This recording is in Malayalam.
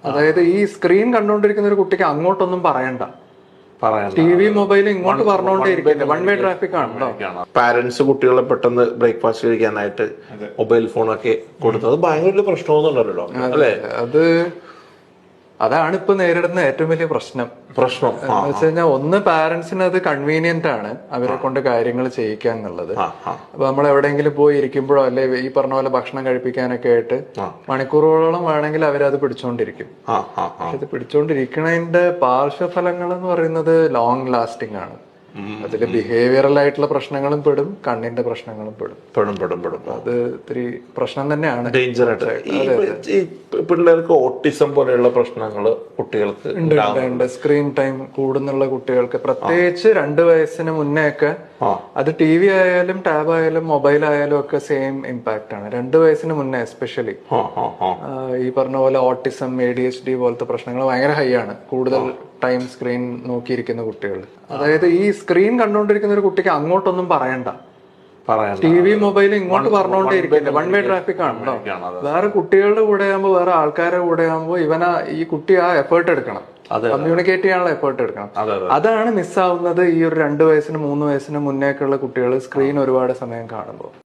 അതായത് ഈ സ്ക്രീൻ കണ്ടുകൊണ്ടിരിക്കുന്ന ഒരു കുട്ടിക്ക് അങ്ങോട്ടൊന്നും പറയണ്ട. ടി വി മൊബൈൽ ഇങ്ങോട്ട് പറഞ്ഞുകൊണ്ടേയിരിക്കില്ല. വൺ വേ ട്രാഫിക് ആണല്ലോ. പാരന്റ്സ് കുട്ടികളെ പെട്ടെന്ന് ബ്രേക്ക്ഫാസ്റ്റ് കഴിക്കാനായിട്ട് മൊബൈൽ ഫോണൊക്കെ കൊടുത്തത് ഭയങ്കര പ്രശ്നമൊന്നുമല്ലല്ലോ അല്ലേ? അതാണ് ഇപ്പൊ നേരിടുന്ന ഏറ്റവും വലിയ പ്രശ്നം. എന്ന് വെച്ച് കഴിഞ്ഞാൽ ഒന്ന് പാരന്റ്സിന് അത് കൺവീനിയന്റ് ആണ് അവരെ കൊണ്ട് കാര്യങ്ങൾ ചെയ്യിക്കാൻ എന്നുള്ളത്. അപ്പൊ നമ്മൾ എവിടെയെങ്കിലും പോയി ഇരിക്കുമ്പോഴോ അല്ലെ ഈ പറഞ്ഞ പോലെ ഭക്ഷണം കഴിപ്പിക്കാനൊക്കെ ആയിട്ട് മണിക്കൂറുകളോളം വേണമെങ്കിൽ അവരത് പിടിച്ചോണ്ടിരിക്കും. പക്ഷെ ഇത് പിടിച്ചോണ്ടിരിക്കണതിന്റെ പാർശ്വഫലങ്ങൾ എന്ന് പറയുന്നത് ലോങ് ലാസ്റ്റിംഗ് ആണ്. അതില് ബിഹേവിയറൽ ആയിട്ടുള്ള പ്രശ്നങ്ങളും പെടും, കണ്ണിന്റെ പ്രശ്നങ്ങളും പെടും. അത് ഇത്തിരി പ്രശ്നം തന്നെയാണ്. ഡേഞ്ചർ ആയിട്ട് ഈ പിള്ളേർക്ക് ഓട്ടിസം പോലെയുള്ള പ്രശ്നങ്ങൾ കുട്ടികൾക്ക് ഉണ്ട്. സ്ക്രീൻ ടൈം കൂടുന്നുള്ള കുട്ടികൾക്ക് പ്രത്യേകിച്ച് 2 വയസ്സിന് മുന്നേ ഒക്കെ അത് ടി വി ആയാലും ടാബ് ആയാലും മൊബൈൽ ആയാലും ഒക്കെ സെയിം ഇമ്പാക്ട് ആണ്. 2 വയസ്സിന് മുന്നേ എസ്പെഷ്യലി ഈ പറഞ്ഞ പോലെ ഓട്ടിസം, ADHD പോലത്തെ പ്രശ്നങ്ങൾ ഭയങ്കര ഹൈ ആണ്. കൂടുതൽ ടൈം സ്ക്രീൻ നോക്കിയിരിക്കുന്ന കുട്ടികൾ. അതായത് ഈ സ്ക്രീൻ കണ്ടുകൊണ്ടിരിക്കുന്ന ഒരു കുട്ടിക്ക് അങ്ങോട്ടൊന്നും പറയണ്ട. ടി വി മൊബൈൽ ഇങ്ങോട്ട് പറഞ്ഞുകൊണ്ടേയിരിക്കില്ല. വൺ വേ ട്രാഫിക് ആണല്ലോ. വേറെ കുട്ടികളുടെ കൂടെ ആകുമ്പോ, വേറെ ആൾക്കാരുടെ കൂടെ ആകുമ്പോ ഈ കുട്ടി ആ എഫേർട്ട് എടുക്കണം, കമ്മ്യൂണിക്കേറ്റ് ചെയ്യാനുള്ള എഫേർട്ട് എടുക്കണം. അതാണ് മിസ്സാവുന്നത് ഈ ഒരു 2 വയസ്സിന് 3 വയസ്സിന് മുന്നേക്കുള്ള കുട്ടികൾ സ്ക്രീൻ ഒരുപാട് സമയം കാണുമ്പോൾ.